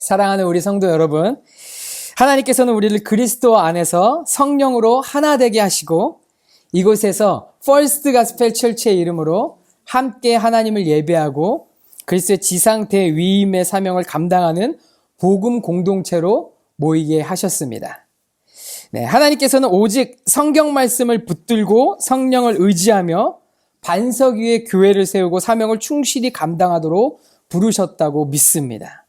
사랑하는 우리 성도 여러분, 하나님께서는 우리를 그리스도 안에서 성령으로 하나 되게 하시고 이곳에서 퍼스트 가스펠 철치의 이름으로 함께 하나님을 예배하고 그리스도의 지상 대위임의 사명을 감당하는 복음 공동체로 모이게 하셨습니다. 네, 하나님께서는 오직 성경 말씀을 붙들고 성령을 의지하며 반석 위에 교회를 세우고 사명을 충실히 감당하도록 부르셨다고 믿습니다.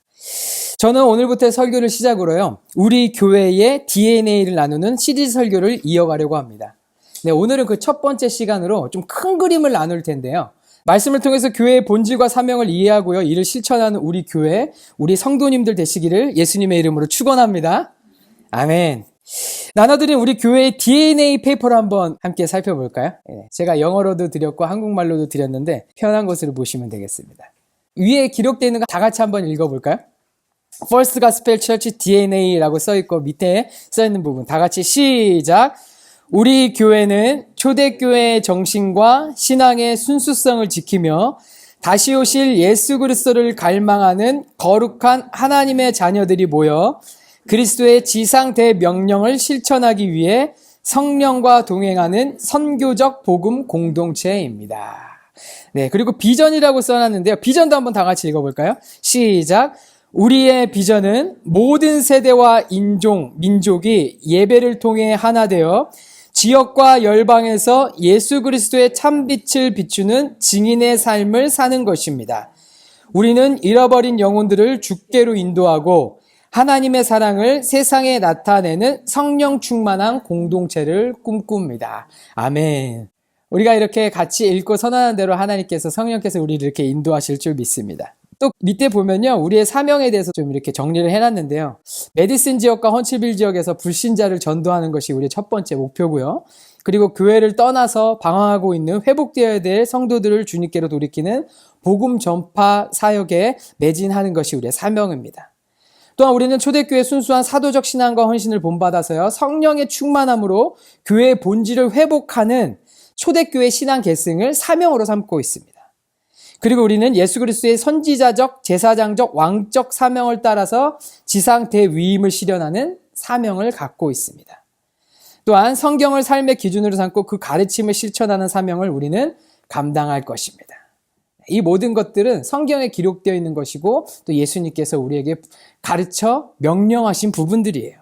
저는 오늘부터 설교를 시작으로요, 우리 교회의 DNA를 나누는 시리즈 설교를 이어가려고 합니다. 네, 오늘은 그 첫 번째 시간으로 좀 큰 그림을 나눌 텐데요. 말씀을 통해서 교회의 본질과 사명을 이해하고요, 이를 실천하는 우리 교회, 우리 성도님들 되시기를 예수님의 이름으로 축원합니다. 아멘. 나눠드린 우리 교회의 DNA 페이퍼를 한번 함께 살펴볼까요? 제가 영어로도 드렸고 한국말로도 드렸는데 편한 것으로 보시면 되겠습니다. 위에 기록되어 있는 거 다 같이 한번 읽어볼까요? First Gospel Church DNA라고 써있고 밑에 써있는 부분 다 같이 시작! 우리 교회는 초대교회의 정신과 신앙의 순수성을 지키며 다시 오실 예수 그리스도를 갈망하는 거룩한 하나님의 자녀들이 모여 그리스도의 지상 대명령을 실천하기 위해 성령과 동행하는 선교적 복음 공동체입니다. 네, 그리고 비전이라고 써놨는데요. 비전도 한번 다 같이 읽어볼까요? 시작! 우리의 비전은 모든 세대와 인종, 민족이 예배를 통해 하나 되어 지역과 열방에서 예수 그리스도의 참빛을 비추는 증인의 삶을 사는 것입니다. 우리는 잃어버린 영혼들을 주께로 인도하고 하나님의 사랑을 세상에 나타내는 성령 충만한 공동체를 꿈꿉니다. 아멘. 우리가 이렇게 같이 읽고 선언한 대로 하나님께서 성령께서 우리를 이렇게 인도하실 줄 믿습니다. 또 밑에 보면요, 우리의 사명에 대해서 좀 이렇게 정리를 해놨는데요. 메디슨 지역과 헌칠빌 지역에서 불신자를 전도하는 것이 우리의 첫 번째 목표고요. 그리고 교회를 떠나서 방황하고 있는 회복되어야 될 성도들을 주님께로 돌이키는 복음 전파 사역에 매진하는 것이 우리의 사명입니다. 또한 우리는 초대교회의 순수한 사도적 신앙과 헌신을 본받아서요, 성령의 충만함으로 교회의 본질을 회복하는 초대교회 신앙 계승을 사명으로 삼고 있습니다. 그리고 우리는 예수 그리스도의 선지자적, 제사장적, 왕적 사명을 따라서 지상 대위임을 실현하는 사명을 갖고 있습니다. 또한 성경을 삶의 기준으로 삼고 그 가르침을 실천하는 사명을 우리는 감당할 것입니다. 이 모든 것들은 성경에 기록되어 있는 것이고 또 예수님께서 우리에게 가르쳐 명령하신 부분들이에요.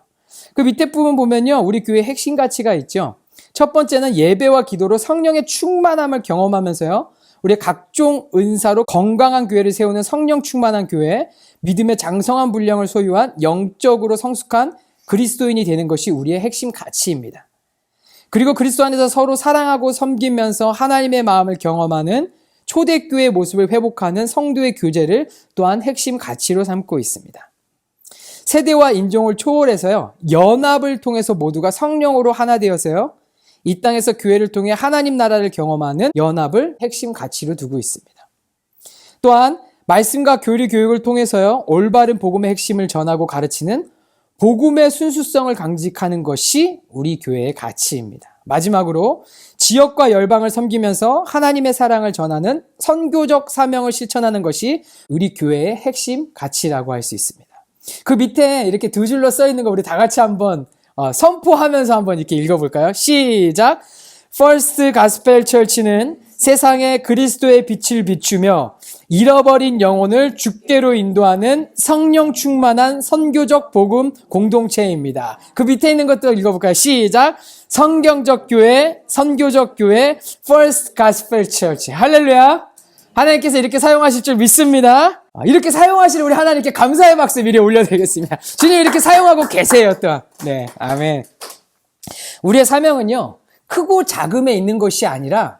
그 밑에 부분 보면요, 우리 교회의 핵심 가치가 있죠. 첫 번째는 예배와 기도로 성령의 충만함을 경험하면서요, 우리의 각종 은사로 건강한 교회를 세우는 성령 충만한 교회, 믿음의 장성한 분량을 소유한 영적으로 성숙한 그리스도인이 되는 것이 우리의 핵심 가치입니다. 그리고 그리스도 안에서 서로 사랑하고 섬기면서 하나님의 마음을 경험하는 초대교회의 모습을 회복하는 성도의 교제를 또한 핵심 가치로 삼고 있습니다. 세대와 인종을 초월해서요, 연합을 통해서 모두가 성령으로 하나 되어서요, 이 땅에서 교회를 통해 하나님 나라를 경험하는 연합을 핵심 가치로 두고 있습니다. 또한 말씀과 교리 교육을 통해서요, 올바른 복음의 핵심을 전하고 가르치는 복음의 순수성을 강직하는 것이 우리 교회의 가치입니다. 마지막으로 지역과 열방을 섬기면서 하나님의 사랑을 전하는 선교적 사명을 실천하는 것이 우리 교회의 핵심 가치라고 할 수 있습니다. 그 밑에 이렇게 두 줄로 써 있는 거 우리 다 같이 한번 선포하면서 한번 이렇게 읽어볼까요? 시작! First Gospel Church는 세상에 그리스도의 빛을 비추며 잃어버린 영혼을 주께로 인도하는 성령 충만한 선교적 복음 공동체입니다. 그 밑에 있는 것도 읽어볼까요? 시작! 성경적 교회, 선교적 교회, First Gospel Church. 할렐루야! 하나님께서 이렇게 사용하실 줄 믿습니다. 이렇게 사용하시는 우리 하나님께 감사의 박수 미리 올려드리겠습니다. 주님 이렇게 사용하고 계세요, 또. 네, 아멘. 우리의 사명은요, 크고 작음에 있는 것이 아니라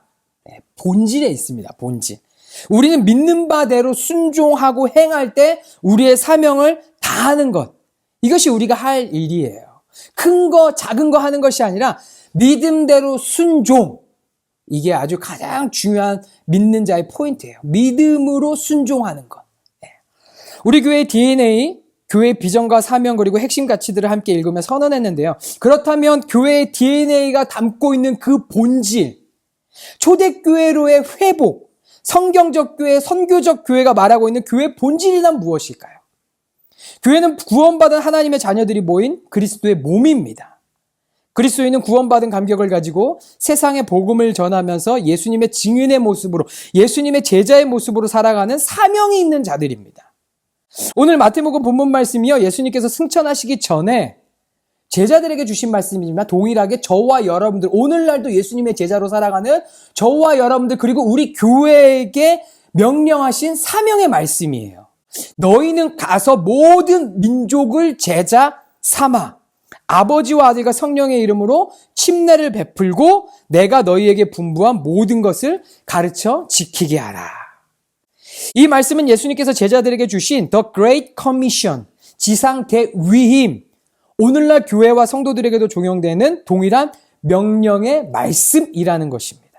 본질에 있습니다, 본질. 우리는 믿는 바대로 순종하고 행할 때 우리의 사명을 다하는 것. 이것이 우리가 할 일이에요. 큰 거, 작은 거 하는 것이 아니라 믿음대로 순종. 이게 아주 가장 중요한 믿는 자의 포인트예요. 믿음으로 순종하는 것. 우리 교회의 DNA, 교회의 비전과 사명 그리고 핵심 가치들을 함께 읽으며 선언했는데요. 그렇다면 교회의 DNA가 담고 있는 그 본질, 초대교회로의 회복, 성경적 교회, 선교적 교회가 말하고 있는 교회의 본질이란 무엇일까요? 교회는 구원받은 하나님의 자녀들이 모인 그리스도의 몸입니다. 그리스도인은 구원받은 감격을 가지고 세상에 복음을 전하면서 예수님의 증인의 모습으로, 예수님의 제자의 모습으로 살아가는 사명이 있는 자들입니다. 오늘 마태복음 본문 말씀이요, 예수님께서 승천하시기 전에 제자들에게 주신 말씀이지만 동일하게 저와 여러분들, 오늘날도 예수님의 제자로 살아가는 저와 여러분들, 그리고 우리 교회에게 명령하신 사명의 말씀이에요. 너희는 가서 모든 민족을 제자 삼아 아버지와 아들과 성령의 이름으로 침례를 베풀고 내가 너희에게 분부한 모든 것을 가르쳐 지키게 하라. 이 말씀은 예수님께서 제자들에게 주신 The Great Commission, 지상 대위임, 오늘날 교회와 성도들에게도 적용되는 동일한 명령의 말씀이라는 것입니다.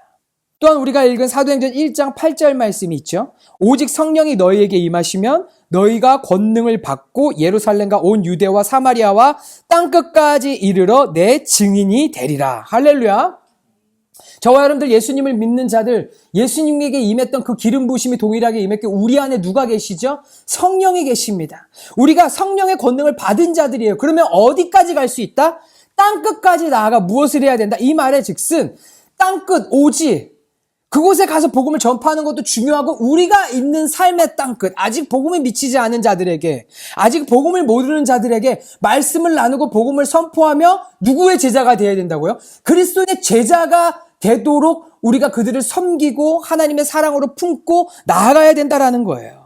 또한 우리가 읽은 사도행전 1장 8절 말씀이 있죠. 오직 성령이 너희에게 임하시면 너희가 권능을 받고 예루살렘과 온 유대와 사마리아와 땅끝까지 이르러 내 증인이 되리라. 할렐루야. 저와 여러분들 예수님을 믿는 자들, 예수님에게 임했던 그 기름 부으심이 동일하게 임했기에 우리 안에 누가 계시죠? 성령이 계십니다. 우리가 성령의 권능을 받은 자들이에요. 그러면 어디까지 갈 수 있다? 땅끝까지 나아가 무엇을 해야 된다? 이 말의 즉슨 땅끝, 오지, 그곳에 가서 복음을 전파하는 것도 중요하고 우리가 있는 삶의 땅끝, 아직 복음에 미치지 않은 자들에게, 아직 복음을 모르는 자들에게 말씀을 나누고 복음을 선포하며 누구의 제자가 되어야 된다고요? 그리스도의 제자가 되도록 우리가 그들을 섬기고 하나님의 사랑으로 품고 나아가야 된다라는 거예요.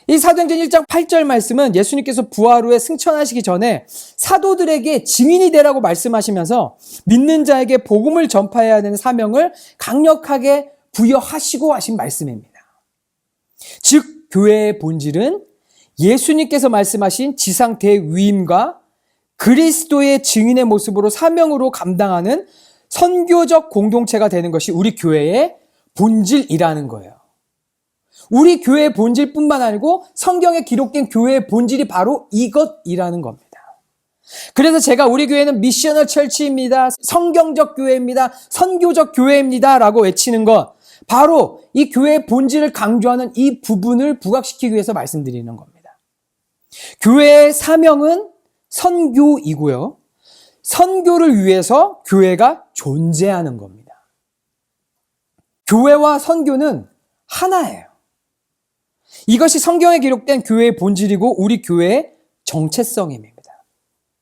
이 사도행전 1장 8절 말씀은 예수님께서 부활 후에 승천하시기 전에 사도들에게 증인이 되라고 말씀하시면서 믿는 자에게 복음을 전파해야 되는 사명을 강력하게 부여하시고 하신 말씀입니다. 즉 교회의 본질은 예수님께서 말씀하신 지상 대위임과 그리스도의 증인의 모습으로 사명으로 감당하는 선교적 공동체가 되는 것이 우리 교회의 본질이라는 거예요. 우리 교회의 본질뿐만 아니고 성경에 기록된 교회의 본질이 바로 이것이라는 겁니다. 그래서 제가 우리 교회는 미셔널 철치입니다, 성경적 교회입니다, 선교적 교회입니다 라고 외치는 것, 바로 이 교회의 본질을 강조하는 이 부분을 부각시키기 위해서 말씀드리는 겁니다. 교회의 사명은 선교이고요, 선교를 위해서 교회가 존재하는 겁니다. 교회와 선교는 하나예요. 이것이 성경에 기록된 교회의 본질이고 우리 교회의 정체성입니다.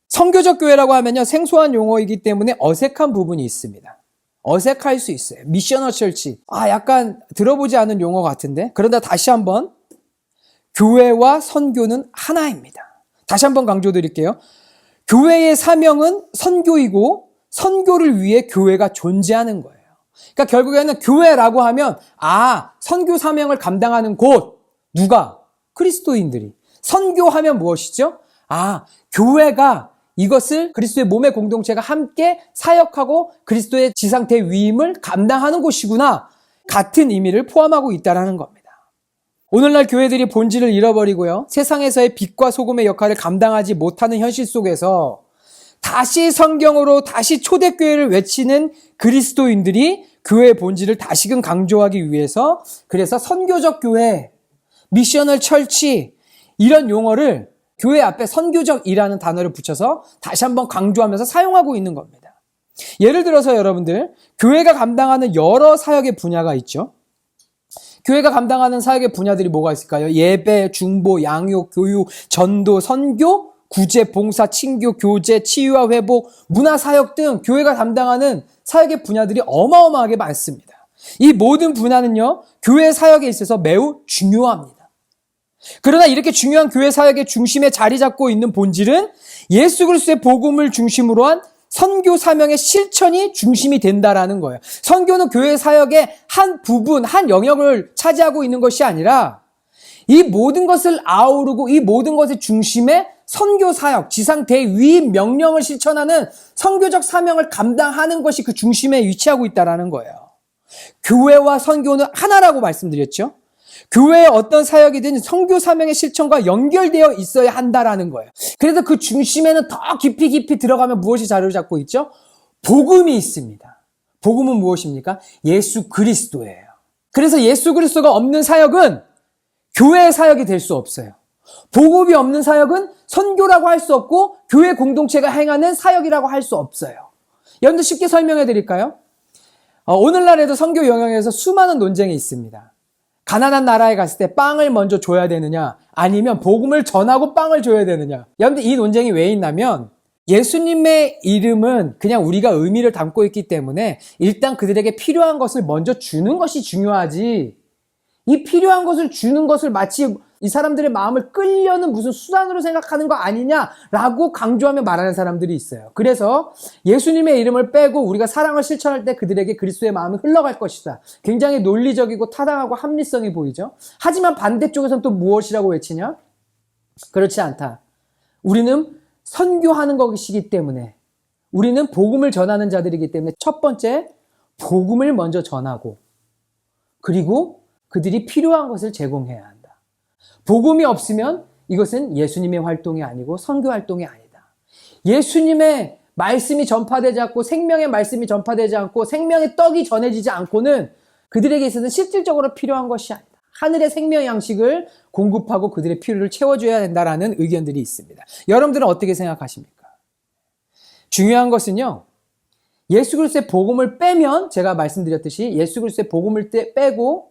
선교적 교회라고 하면요, 생소한 용어이기 때문에 어색한 부분이 있습니다. 어색할 수 있어요. 미셔널 철치. 약간 들어보지 않은 용어 같은데. 그런데 다시 한번, 교회와 선교는 하나입니다. 다시 한번 강조드릴게요. 교회의 사명은 선교이고 선교를 위해 교회가 존재하는 거예요. 그러니까 결국에는 교회라고 하면 선교 사명을 감당하는 곳, 누가? 그리스도인들이. 선교하면 무엇이죠? 교회가 이것을 그리스도의 몸의 공동체가 함께 사역하고 그리스도의 지상 대위임을 감당하는 곳이구나, 같은 의미를 포함하고 있다는 겁니다. 오늘날 교회들이 본질을 잃어버리고요, 세상에서의 빛과 소금의 역할을 감당하지 못하는 현실 속에서 다시 성경으로 다시 초대교회를 외치는 그리스도인들이 교회의 본질을 다시금 강조하기 위해서, 그래서 선교적 교회, 미셔널 철치, 이런 용어를 교회 앞에 선교적이라는 단어를 붙여서 다시 한번 강조하면서 사용하고 있는 겁니다. 예를 들어서 여러분들, 교회가 감당하는 여러 사역의 분야가 있죠. 교회가 감당하는 사역의 분야들이 뭐가 있을까요? 예배, 중보, 양육, 교육, 전도, 선교, 구제, 봉사, 친교, 교제, 치유와 회복, 문화사역 등 교회가 감당하는 사역의 분야들이 어마어마하게 많습니다. 이 모든 분야는요, 교회 사역에 있어서 매우 중요합니다. 그러나 이렇게 중요한 교회 사역의 중심에 자리 잡고 있는 본질은 예수 그리스도의 복음을 중심으로 한 선교 사명의 실천이 중심이 된다라는 거예요. 선교는 교회 사역의 한 부분, 한 영역을 차지하고 있는 것이 아니라 이 모든 것을 아우르고 이 모든 것의 중심에 선교 사역, 지상 대위임 명령을 실천하는 선교적 사명을 감당하는 것이 그 중심에 위치하고 있다라는 거예요. 교회와 선교는 하나라고 말씀드렸죠. 교회의 어떤 사역이든 선교 사명의 실천과 연결되어 있어야 한다라는 거예요. 그래서 그 중심에는 더 깊이 들어가면 무엇이 자리를 잡고 있죠? 복음이 있습니다. 복음은 무엇입니까? 예수 그리스도예요. 그래서 예수 그리스도가 없는 사역은 교회의 사역이 될 수 없어요. 복음이 없는 사역은 선교라고 할 수 없고 교회 공동체가 행하는 사역이라고 할 수 없어요. 여러분들 쉽게 설명해 드릴까요? 오늘날에도 선교 영역에서 수많은 논쟁이 있습니다. 가난한 나라에 갔을 때 빵을 먼저 줘야 되느냐, 아니면 복음을 전하고 빵을 줘야 되느냐. 여러분들 이 논쟁이 왜 있냐면 예수님의 이름은 그냥 우리가 의미를 담고 있기 때문에 일단 그들에게 필요한 것을 먼저 주는 것이 중요하지, 이 필요한 것을 주는 것을 마치 이 사람들의 마음을 끌려는 무슨 수단으로 생각하는 거 아니냐라고 강조하며 말하는 사람들이 있어요. 그래서 예수님의 이름을 빼고 우리가 사랑을 실천할 때 그들에게 그리스도의 마음이 흘러갈 것이다. 굉장히 논리적이고 타당하고 합리성이 보이죠. 하지만 반대쪽에서는 또 무엇이라고 외치냐? 그렇지 않다. 우리는 선교하는 것이기 때문에, 우리는 복음을 전하는 자들이기 때문에 첫 번째 복음을 먼저 전하고, 그리고 그들이 필요한 것을 제공해야 한다. 복음이 없으면 이것은 예수님의 활동이 아니고 선교 활동이 아니다. 예수님의 말씀이 전파되지 않고, 생명의 말씀이 전파되지 않고, 생명의 떡이 전해지지 않고는 그들에게 있어서는 실질적으로 필요한 것이 아니다. 하늘의 생명 양식을 공급하고 그들의 필요를 채워줘야 된다라는 의견들이 있습니다. 여러분들은 어떻게 생각하십니까? 중요한 것은요, 예수 그리스도의 복음을 빼면, 제가 말씀드렸듯이 예수 그리스도의 복음을 빼고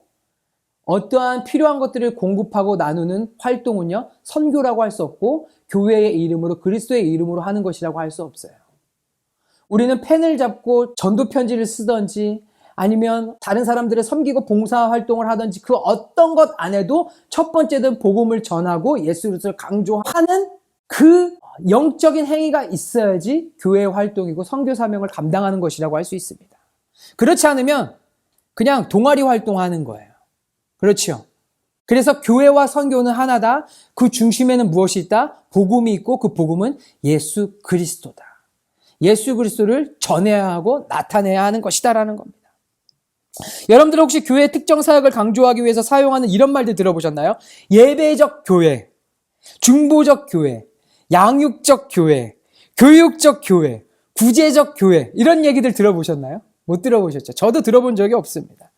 어떠한 필요한 것들을 공급하고 나누는 활동은요, 선교라고 할 수 없고 교회의 이름으로, 그리스도의 이름으로 하는 것이라고 할 수 없어요. 우리는 펜을 잡고 전도 편지를 쓰든지 아니면 다른 사람들을 섬기고 봉사 활동을 하든지 그 어떤 것 안 해도 첫 번째는 복음을 전하고 예수 그리스도를 강조하는 그 영적인 행위가 있어야지 교회의 활동이고 선교 사명을 감당하는 것이라고 할 수 있습니다. 그렇지 않으면 그냥 동아리 활동하는 거예요. 그렇죠. 그래서 교회와 선교는 하나다. 그 중심에는 무엇이 있다? 복음이 있고 그 복음은 예수 그리스도다. 예수 그리스도를 전해야 하고 나타내야 하는 것이다라는 겁니다. 여러분들 혹시 교회의 특정 사역을 강조하기 위해서 사용하는 이런 말들 들어보셨나요? 예배적 교회, 중보적 교회, 양육적 교회, 교육적 교회, 구제적 교회, 이런 얘기들 들어보셨나요? 못 들어보셨죠? 저도 들어본 적이 없습니다.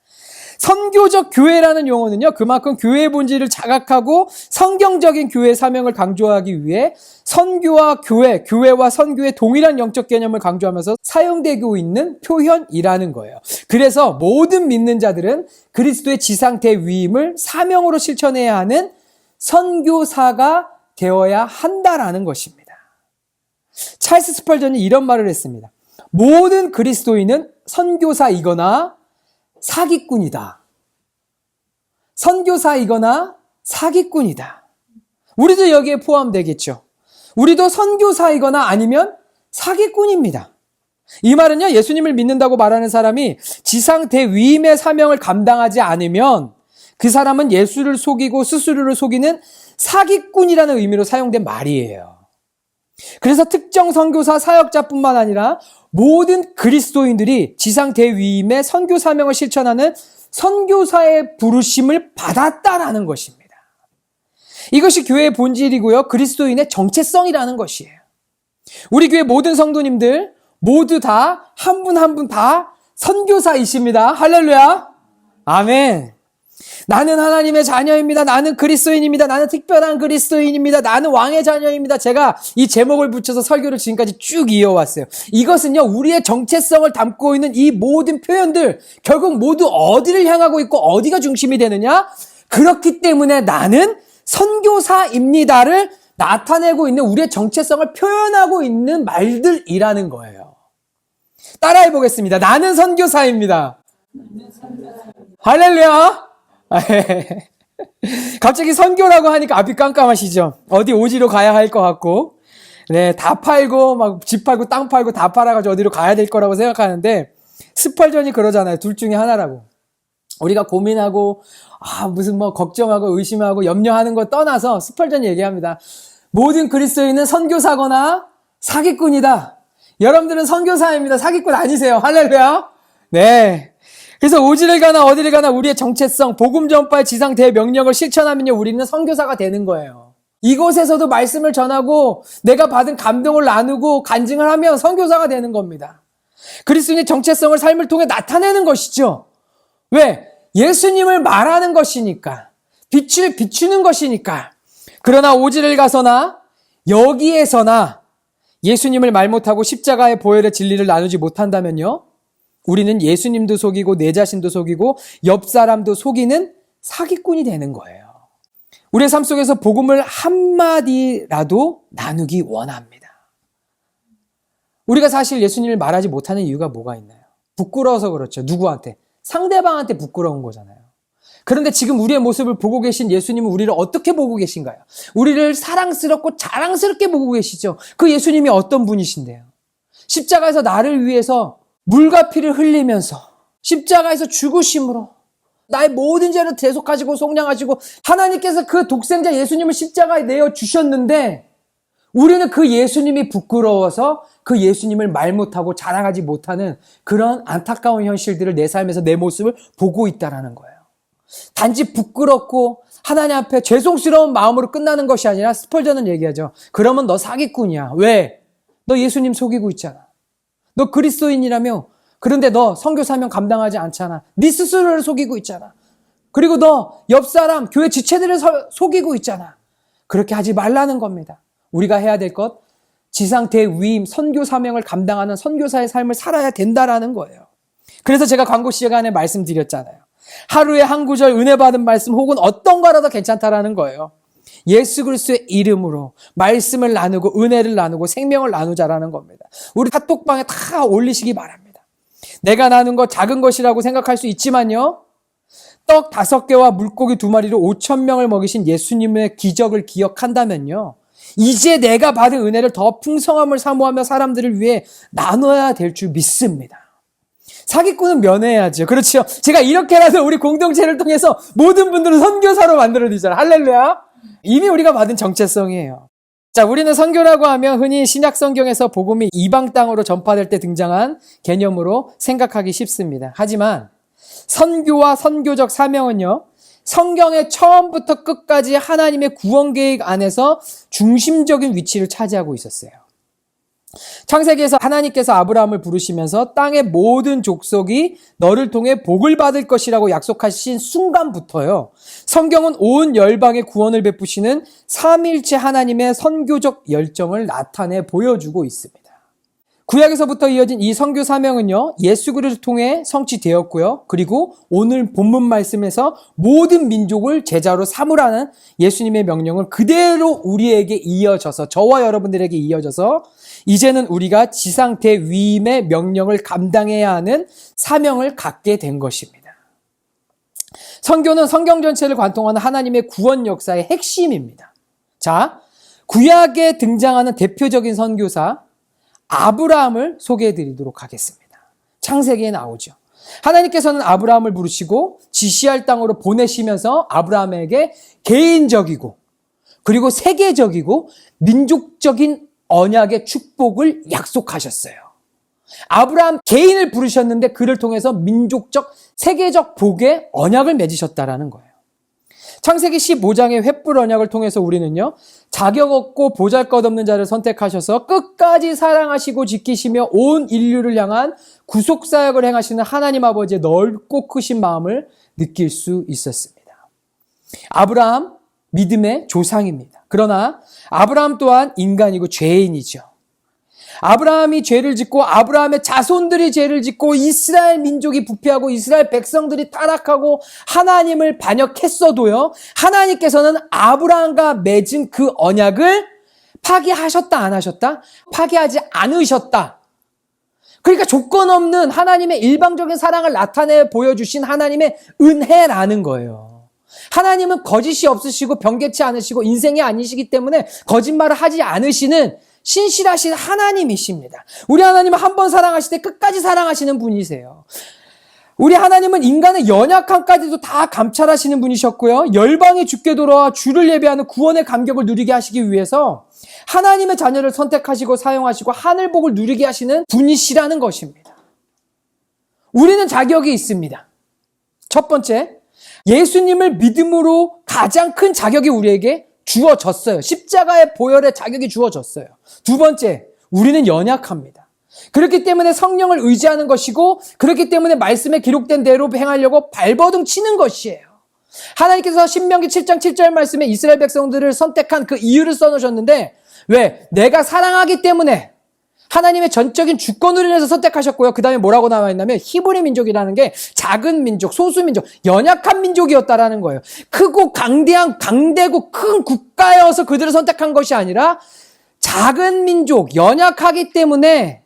선교적 교회라는 용어는요, 그만큼 교회의 본질을 자각하고 성경적인 교회의 사명을 강조하기 위해 선교와 교회, 교회와 선교의 동일한 영적 개념을 강조하면서 사용되고 있는 표현이라는 거예요. 그래서 모든 믿는 자들은 그리스도의 지상 대위임을 사명으로 실천해야 하는 선교사가 되어야 한다라는 것입니다. 찰스 스펄전이 이런 말을 했습니다. 모든 그리스도인은 선교사이거나 사기꾼이다. 선교사이거나 사기꾼이다. 우리도 여기에 포함되겠죠. 우리도 선교사이거나 아니면 사기꾼입니다. 이 말은요, 예수님을 믿는다고 말하는 사람이 지상 대위임의 사명을 감당하지 않으면 그 사람은 예수를 속이고 스스로를 속이는 사기꾼이라는 의미로 사용된 말이에요. 그래서 특정 선교사 사역자뿐만 아니라 모든 그리스도인들이 지상 대위임의 선교 사명을 실천하는 선교사의 부르심을 받았다라는 것입니다. 이것이 교회의 본질이고요, 그리스도인의 정체성이라는 것이에요. 우리 교회 모든 성도님들 모두 다 한 분 한 분 다 선교사이십니다. 할렐루야. 아멘. 나는 하나님의 자녀입니다. 나는 그리스도인입니다. 나는 특별한 그리스도인입니다. 나는 왕의 자녀입니다. 제가 이 제목을 붙여서 설교를 지금까지 쭉 이어왔어요. 이것은요, 우리의 정체성을 담고 있는 이 모든 표현들 결국 모두 어디를 향하고 있고 어디가 중심이 되느냐? 그렇기 때문에 나는 선교사입니다를 나타내고 있는, 우리의 정체성을 표현하고 있는 말들이라는 거예요. 따라해 보겠습니다. 나는 선교사입니다. 할렐루야. 갑자기 선교라고 하니까 앞이 깜깜하시죠? 어디 오지로 가야 할 것 같고, 네, 다 팔고, 막 집 팔고 땅 팔고 다 팔아가지고 어디로 가야 될 거라고 생각하는데, 스펄전이 그러잖아요. 둘 중에 하나라고. 우리가 고민하고, 무슨 걱정하고 의심하고 염려하는 거 떠나서 스펄전이 얘기합니다. 모든 그리스도인은 선교사거나 사기꾼이다. 여러분들은 선교사입니다. 사기꾼 아니세요. 할렐루야. 네. 그래서 오지를 가나 어디를 가나 우리의 정체성, 복음 전파의 지상 대명령을 실천하면요, 우리는 선교사가 되는 거예요. 이곳에서도 말씀을 전하고 내가 받은 감동을 나누고 간증을 하면 선교사가 되는 겁니다. 그리스도인의 정체성을 삶을 통해 나타내는 것이죠. 왜? 예수님을 말하는 것이니까. 빛을 비추는 것이니까. 그러나 오지를 가서나 여기에서나 예수님을 말 못하고 십자가의 보혈의 진리를 나누지 못한다면요, 우리는 예수님도 속이고 내 자신도 속이고 옆 사람도 속이는 사기꾼이 되는 거예요. 우리의 삶 속에서 복음을 한마디라도 나누기 원합니다. 우리가 사실 예수님을 말하지 못하는 이유가 뭐가 있나요? 부끄러워서 그렇죠. 누구한테? 상대방한테 부끄러운 거잖아요. 그런데 지금 우리의 모습을 보고 계신 예수님은 우리를 어떻게 보고 계신가요? 우리를 사랑스럽고 자랑스럽게 보고 계시죠. 그 예수님이 어떤 분이신데요? 십자가에서 나를 위해서 물과 피를 흘리면서 십자가에서 죽으심으로 나의 모든 죄를 대속하시고 속량하시고 하나님께서 그 독생자 예수님을 십자가에 내어 주셨는데 우리는 그 예수님이 부끄러워서 그 예수님을 말 못하고 자랑하지 못하는 그런 안타까운 현실들을 내 삶에서 내 모습을 보고 있다는 거예요. 단지 부끄럽고 하나님 앞에 죄송스러운 마음으로 끝나는 것이 아니라 스펄전은 얘기하죠. 그러면 너 사기꾼이야. 왜? 너 예수님 속이고 있잖아. 너 그리스도인이라며. 그런데 너 선교 사명 감당하지 않잖아. 네 스스로를 속이고 있잖아. 그리고 너 옆 사람, 교회 지체들을 속이고 있잖아. 그렇게 하지 말라는 겁니다. 우리가 해야 될 것, 지상 대위임 선교 사명을 감당하는 선교사의 삶을 살아야 된다라는 거예요. 그래서 제가 광고 시간에 말씀드렸잖아요. 하루에 한 구절 은혜 받은 말씀 혹은 어떤 거라도 괜찮다라는 거예요. 예수 그리스도의 이름으로 말씀을 나누고 은혜를 나누고 생명을 나누자라는 겁니다. 우리 카톡방에 다 올리시기 바랍니다. 내가 나눈 것 작은 것이라고 생각할 수 있지만요, 떡 5개와 물고기 2마리로 5,000명을 먹이신 예수님의 기적을 기억한다면요, 이제 내가 받은 은혜를 더 풍성함을 사모하며 사람들을 위해 나눠야 될 줄 믿습니다. 사기꾼은 면해야죠. 그렇죠. 제가 이렇게라도 우리 공동체를 통해서 모든 분들을 선교사로 만들어드리잖아요. 할렐루야. 이미 우리가 받은 정체성이에요. 자, 우리는 선교라고 하면 흔히 신약 성경에서 복음이 이방 땅으로 전파될 때 등장한 개념으로 생각하기 쉽습니다. 하지만 선교와 선교적 사명은요, 성경의 처음부터 끝까지 하나님의 구원 계획 안에서 중심적인 위치를 차지하고 있었어요. 창세기에서 하나님께서 아브라함을 부르시면서 땅의 모든 족속이 너를 통해 복을 받을 것이라고 약속하신 순간부터요, 성경은 온 열방의 구원을 베푸시는 삼위일체 하나님의 선교적 열정을 나타내 보여주고 있습니다. 구약에서부터 이어진 이 선교 사명은요, 예수 그리스도를 통해 성취되었고요. 그리고 오늘 본문 말씀에서 모든 민족을 제자로 삼으라는 예수님의 명령은 그대로 우리에게 이어져서, 저와 여러분들에게 이어져서 이제는 우리가 지상 대위임의 명령을 감당해야 하는 사명을 갖게 된 것입니다. 선교는 성경 전체를 관통하는 하나님의 구원 역사의 핵심입니다. 자, 구약에 등장하는 대표적인 선교사 아브라함을 소개해 드리도록 하겠습니다. 창세기에 나오죠. 하나님께서는 아브라함을 부르시고 지시할 땅으로 보내시면서 아브라함에게 개인적이고 그리고 세계적이고 민족적인 언약의 축복을 약속하셨어요. 아브라함 개인을 부르셨는데 그를 통해서 민족적, 세계적 복의 언약을 맺으셨다라는 거예요. 창세기 15장의 횃불 언약을 통해서 우리는요, 자격 없고 보잘것없는 자를 선택하셔서 끝까지 사랑하시고 지키시며 온 인류를 향한 구속사역을 행하시는 하나님 아버지의 넓고 크신 마음을 느낄 수 있었습니다. 아브라함, 믿음의 조상입니다. 그러나 아브라함 또한 인간이고 죄인이죠. 아브라함이 죄를 짓고 아브라함의 자손들이 죄를 짓고 이스라엘 민족이 부패하고 이스라엘 백성들이 타락하고 하나님을 반역했어도요, 하나님께서는 아브라함과 맺은 그 언약을 파기하셨다 안 하셨다? 파기하지 않으셨다. 그러니까 조건 없는 하나님의 일방적인 사랑을 나타내 보여주신 하나님의 은혜라는 거예요. 하나님은 거짓이 없으시고 변개치 않으시고 인생이 아니시기 때문에 거짓말을 하지 않으시는 신실하신 하나님이십니다. 우리 하나님은 한 번 사랑하실 때 끝까지 사랑하시는 분이세요. 우리 하나님은 인간의 연약함까지도 다 감찰하시는 분이셨고요. 열방이 주께 돌아와 주를 예배하는 구원의 감격을 누리게 하시기 위해서 하나님의 자녀를 선택하시고 사용하시고 하늘복을 누리게 하시는 분이시라는 것입니다. 우리는 자격이 있습니다. 첫 번째, 예수님을 믿음으로 가장 큰 자격이 우리에게 주어졌어요. 십자가의 보혈의 자격이 주어졌어요. 두 번째, 우리는 연약합니다. 그렇기 때문에 성령을 의지하는 것이고, 그렇기 때문에 말씀에 기록된 대로 행하려고 발버둥 치는 것이에요. 하나님께서 신명기 7장 7절 말씀에 이스라엘 백성들을 선택한 그 이유를 써놓으셨는데, 왜? 내가 사랑하기 때문에 하나님의 전적인 주권을 인해서 선택하셨고요. 그 다음에 뭐라고 나와 있냐면 히브리 민족이라는 게 작은 민족, 소수 민족, 연약한 민족이었다라는 거예요. 크고 강대고 큰 국가여서 그들을 선택한 것이 아니라 작은 민족, 연약하기 때문에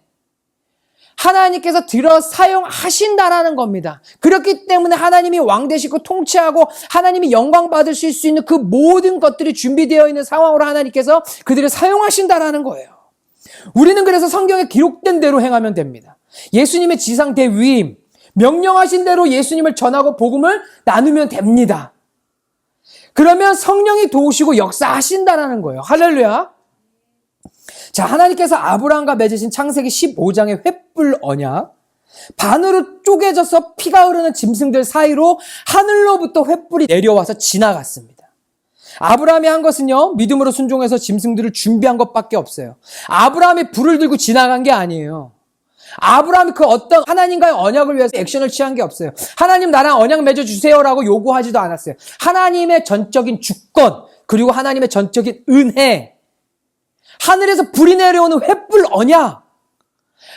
하나님께서 들어 사용하신다라는 겁니다. 그렇기 때문에 하나님이 왕 되시고 통치하고 하나님이 영광 받을 수 있는 그 모든 것들이 준비되어 있는 상황으로 하나님께서 그들을 사용하신다라는 거예요. 우리는 그래서 성경에 기록된 대로 행하면 됩니다. 예수님의 지상 대위임, 명령하신 대로 예수님을 전하고 복음을 나누면 됩니다. 그러면 성령이 도우시고 역사하신다라는 거예요. 할렐루야. 자, 하나님께서 아브라함과 맺으신 창세기 15장의 횃불 언약, 반으로 쪼개져서 피가 흐르는 짐승들 사이로 하늘로부터 횃불이 내려와서 지나갔습니다. 아브라함이 한 것은요, 믿음으로 순종해서 짐승들을 준비한 것밖에 없어요. 아브라함이 불을 들고 지나간 게 아니에요. 아브라함이 그 어떤 하나님과의 언약을 위해서 액션을 취한 게 없어요. 하나님 나랑 언약 맺어주세요라고 요구하지도 않았어요. 하나님의 전적인 주권, 그리고 하나님의 전적인 은혜, 하늘에서 불이 내려오는 횃불 언약,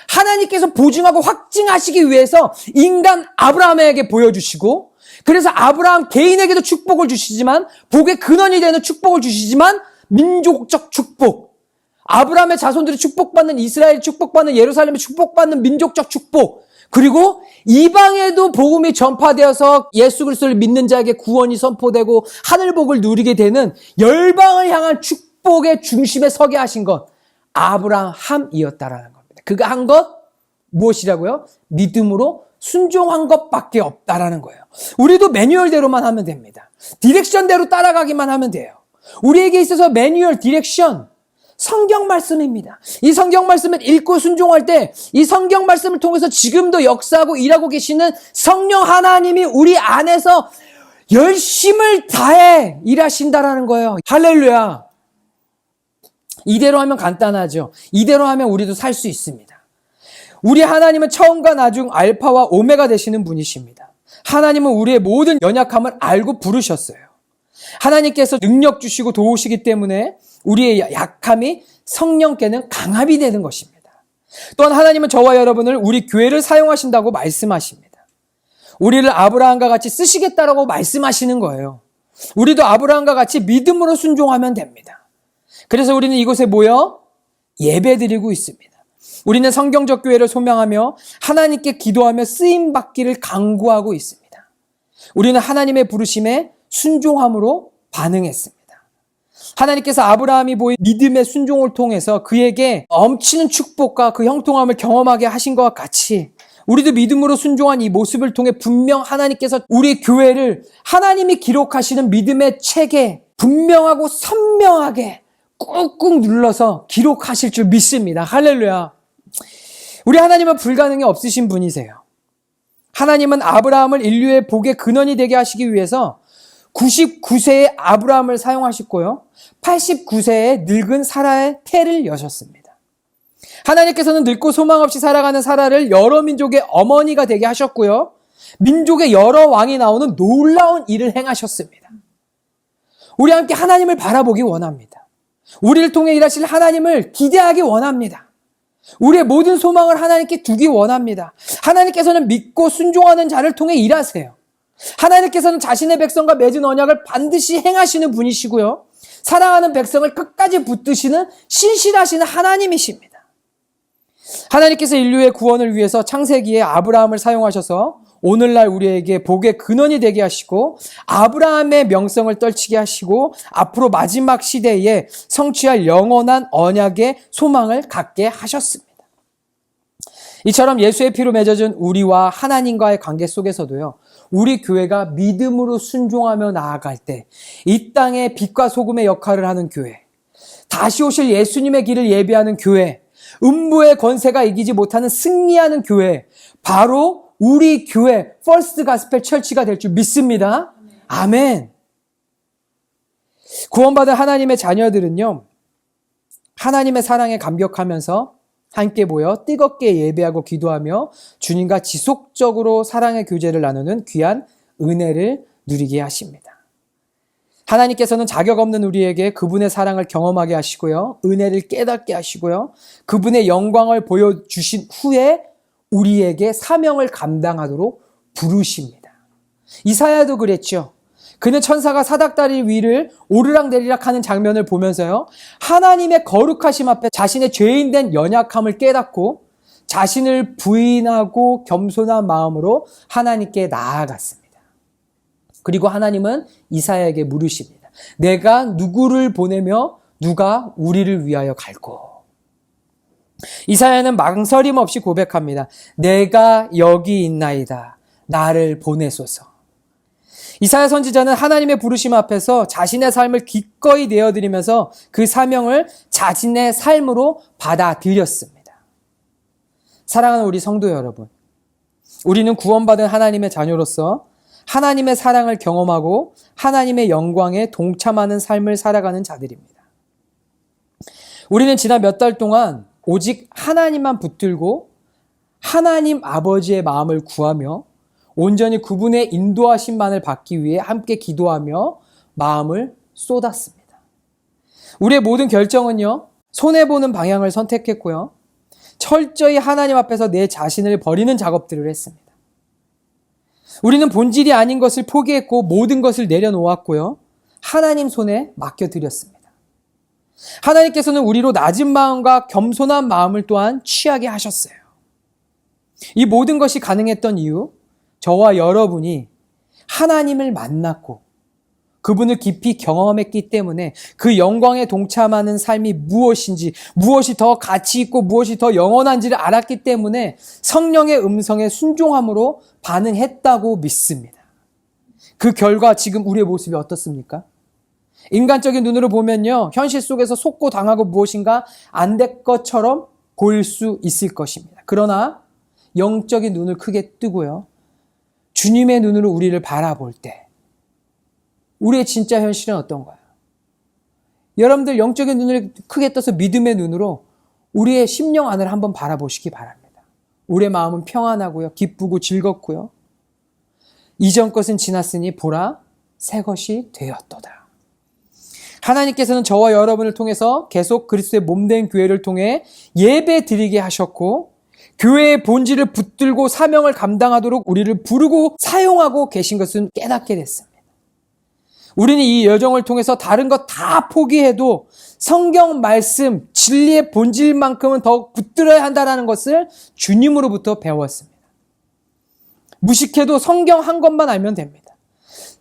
하나님께서 보증하고 확증하시기 위해서 인간 아브라함에게 보여주시고, 그래서 아브라함 개인에게도 축복을 주시지만, 복의 근원이 되는 축복을 주시지만, 민족적 축복, 아브라함의 자손들이 축복받는, 이스라엘이 축복받는, 예루살렘이 축복받는 민족적 축복, 그리고 이방에도 복음이 전파되어서 예수 그리스도를 믿는 자에게 구원이 선포되고 하늘복을 누리게 되는 열방을 향한 축복의 중심에 서게 하신 것, 아브라함이었다라는 겁니다. 그가 한 것 무엇이라고요? 믿음으로 순종한 것밖에 없다라는 거예요. 우리도 매뉴얼대로만 하면 됩니다. 디렉션대로 따라가기만 하면 돼요. 우리에게 있어서 매뉴얼, 디렉션, 성경 말씀입니다. 이 성경 말씀을 읽고 순종할 때 이 성경 말씀을 통해서 지금도 역사하고 일하고 계시는 성령 하나님이 우리 안에서 열심을 다해 일하신다라는 거예요. 할렐루야. 이대로 하면 간단하죠. 이대로 하면 우리도 살 수 있습니다. 우리 하나님은 처음과 나중 알파와 오메가 되시는 분이십니다. 하나님은 우리의 모든 연약함을 알고 부르셨어요. 하나님께서 능력 주시고 도우시기 때문에 우리의 약함이 성령께는 강함이 되는 것입니다. 또한 하나님은 저와 여러분을 우리 교회를 사용하신다고 말씀하십니다. 우리를 아브라함과 같이 쓰시겠다라고 말씀하시는 거예요. 우리도 아브라함과 같이 믿음으로 순종하면 됩니다. 그래서 우리는 이곳에 모여 예배드리고 있습니다. 우리는 성경적 교회를 소명하며 하나님께 기도하며 쓰임받기를 간구하고 있습니다. 우리는 하나님의 부르심에 순종함으로 반응했습니다. 하나님께서 아브라함이 보인 믿음의 순종을 통해서 그에게 넘치는 축복과 그 형통함을 경험하게 하신 것과 같이 우리도 믿음으로 순종한 이 모습을 통해 분명 하나님께서 우리 교회를 하나님이 기록하시는 믿음의 책에 분명하고 선명하게 꾹꾹 눌러서 기록하실 줄 믿습니다. 할렐루야. 우리 하나님은 불가능이 없으신 분이세요. 하나님은 아브라함을 인류의 복의 근원이 되게 하시기 위해서 99세의 아브라함을 사용하셨고요. 89세의 늙은 사라의 태를 여셨습니다. 하나님께서는 늙고 소망 없이 살아가는 사라를 여러 민족의 어머니가 되게 하셨고요. 민족의 여러 왕이 나오는 놀라운 일을 행하셨습니다. 우리 함께 하나님을 바라보기 원합니다. 우리를 통해 일하실 하나님을 기대하기 원합니다. 우리의 모든 소망을 하나님께 두기 원합니다. 하나님께서는 믿고 순종하는 자를 통해 일하세요. 하나님께서는 자신의 백성과 맺은 언약을 반드시 행하시는 분이시고요. 사랑하는 백성을 끝까지 붙드시는 신실하신 하나님이십니다. 하나님께서 인류의 구원을 위해서 창세기에 아브라함을 사용하셔서 오늘날 우리에게 복의 근원이 되게 하시고 아브라함의 명성을 떨치게 하시고 앞으로 마지막 시대에 성취할 영원한 언약의 소망을 갖게 하셨습니다. 이처럼 예수의 피로 맺어진 우리와 하나님과의 관계 속에서도요, 우리 교회가 믿음으로 순종하며 나아갈 때 이 땅에 빛과 소금의 역할을 하는 교회, 다시 오실 예수님의 길을 예비하는 교회, 음부의 권세가 이기지 못하는 승리하는 교회, 바로 우리 교회 퍼스트 가스펠 철치가 될 줄 믿습니다. 아멘. 구원받은 하나님의 자녀들은요, 하나님의 사랑에 감격하면서 함께 모여 뜨겁게 예배하고 기도하며 주님과 지속적으로 사랑의 교제를 나누는 귀한 은혜를 누리게 하십니다. 하나님께서는 자격 없는 우리에게 그분의 사랑을 경험하게 하시고요. 은혜를 깨닫게 하시고요. 그분의 영광을 보여주신 후에 우리에게 사명을 감당하도록 부르십니다. 이사야도 그랬죠. 그는 천사가 사닥다리 위를 오르락내리락 하는 장면을 보면서요. 하나님의 거룩하심 앞에 자신의 죄인된 연약함을 깨닫고 자신을 부인하고 겸손한 마음으로 하나님께 나아갔습니다. 그리고 하나님은 이사야에게 물으십니다. 내가 누구를 보내며 누가 우리를 위하여 갈꼬? 이사야는 망설임 없이 고백합니다. 내가 여기 있나이다. 나를 보내소서. 이사야 선지자는 하나님의 부르심 앞에서 자신의 삶을 기꺼이 내어드리면서 그 사명을 자신의 삶으로 받아들였습니다. 사랑하는 우리 성도 여러분, 우리는 구원받은 하나님의 자녀로서 하나님의 사랑을 경험하고 하나님의 영광에 동참하는 삶을 살아가는 자들입니다. 우리는 지난 몇 달 동안 오직 하나님만 붙들고 하나님 아버지의 마음을 구하며 온전히 그분의 인도하심만을 받기 위해 함께 기도하며 마음을 쏟았습니다. 우리의 모든 결정은요, 손해보는 방향을 선택했고요. 철저히 하나님 앞에서 내 자신을 버리는 작업들을 했습니다. 우리는 본질이 아닌 것을 포기했고 모든 것을 내려놓았고요. 하나님 손에 맡겨드렸습니다. 하나님께서는 우리로 낮은 마음과 겸손한 마음을 또한 취하게 하셨어요. 이 모든 것이 가능했던 이유, 저와 여러분이 하나님을 만났고 그분을 깊이 경험했기 때문에 그 영광에 동참하는 삶이 무엇인지, 무엇이 더 가치 있고 무엇이 더 영원한지를 알았기 때문에 성령의 음성에 순종함으로 반응했다고 믿습니다. 그 결과 지금 우리의 모습이 어떻습니까? 인간적인 눈으로 보면요, 현실 속에서 속고 당하고 무엇인가 안 될 것처럼 보일 수 있을 것입니다. 그러나 영적인 눈을 크게 뜨고요, 주님의 눈으로 우리를 바라볼 때 우리의 진짜 현실은 어떤가요? 여러분들 영적인 눈을 크게 떠서 믿음의 눈으로 우리의 심령 안을 한번 바라보시기 바랍니다. 우리의 마음은 평안하고요, 기쁘고 즐겁고요. 이전 것은 지났으니 보라, 새 것이 되었도다. 하나님께서는 저와 여러분을 통해서 계속 그리스도의 몸된 교회를 통해 예배 드리게 하셨고 교회의 본질을 붙들고 사명을 감당하도록 우리를 부르고 사용하고 계신 것은 깨닫게 됐습니다. 우리는 이 여정을 통해서 다른 것 다 포기해도 성경 말씀, 진리의 본질만큼은 더 붙들어야 한다는 것을 주님으로부터 배웠습니다. 무식해도 성경 한 것만 알면 됩니다.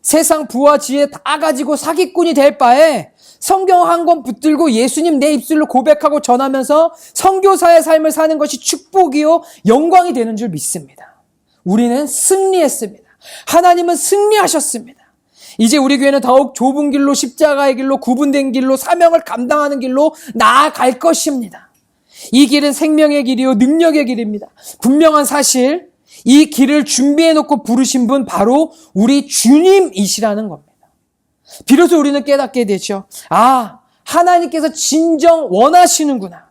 세상 부와 지혜 다 가지고 사기꾼이 될 바에 성경 한 권 붙들고 예수님 내 입술로 고백하고 전하면서 선교사의 삶을 사는 것이 축복이요 영광이 되는 줄 믿습니다. 우리는 승리했습니다. 하나님은 승리하셨습니다. 이제 우리 교회는 더욱 좁은 길로, 십자가의 길로, 구분된 길로, 사명을 감당하는 길로 나아갈 것입니다. 이 길은 생명의 길이요 능력의 길입니다. 분명한 사실, 이 길을 준비해놓고 부르신 분 바로 우리 주님이시라는 겁니다. 비로소 우리는 깨닫게 되죠. 아, 하나님께서 진정 원하시는구나.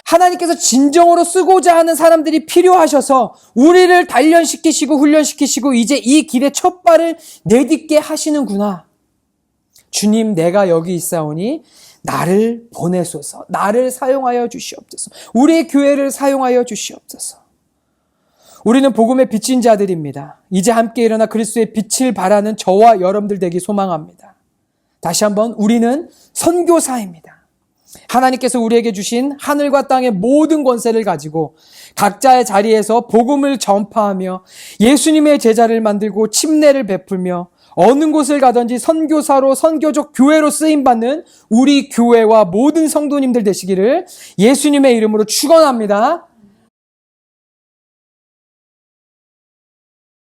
하나님께서 진정으로 쓰고자 하는 사람들이 필요하셔서 우리를 단련시키시고 훈련시키시고 이제 이 길의 첫 발을 내딛게 하시는구나. 주님, 내가 여기 있사오니 나를 보내소서. 나를 사용하여 주시옵소서. 우리의 교회를 사용하여 주시옵소서. 우리는 복음의 빛인 자들입니다. 이제 함께 일어나 그리스도의 빛을 발하는 저와 여러분들 되기 소망합니다. 다시 한번, 우리는 선교사입니다. 하나님께서 우리에게 주신 하늘과 땅의 모든 권세를 가지고 각자의 자리에서 복음을 전파하며 예수님의 제자를 만들고 침례를 베풀며 어느 곳을 가든지 선교사로 선교적 교회로 쓰임받는 우리 교회와 모든 성도님들 되시기를 예수님의 이름으로 축원합니다.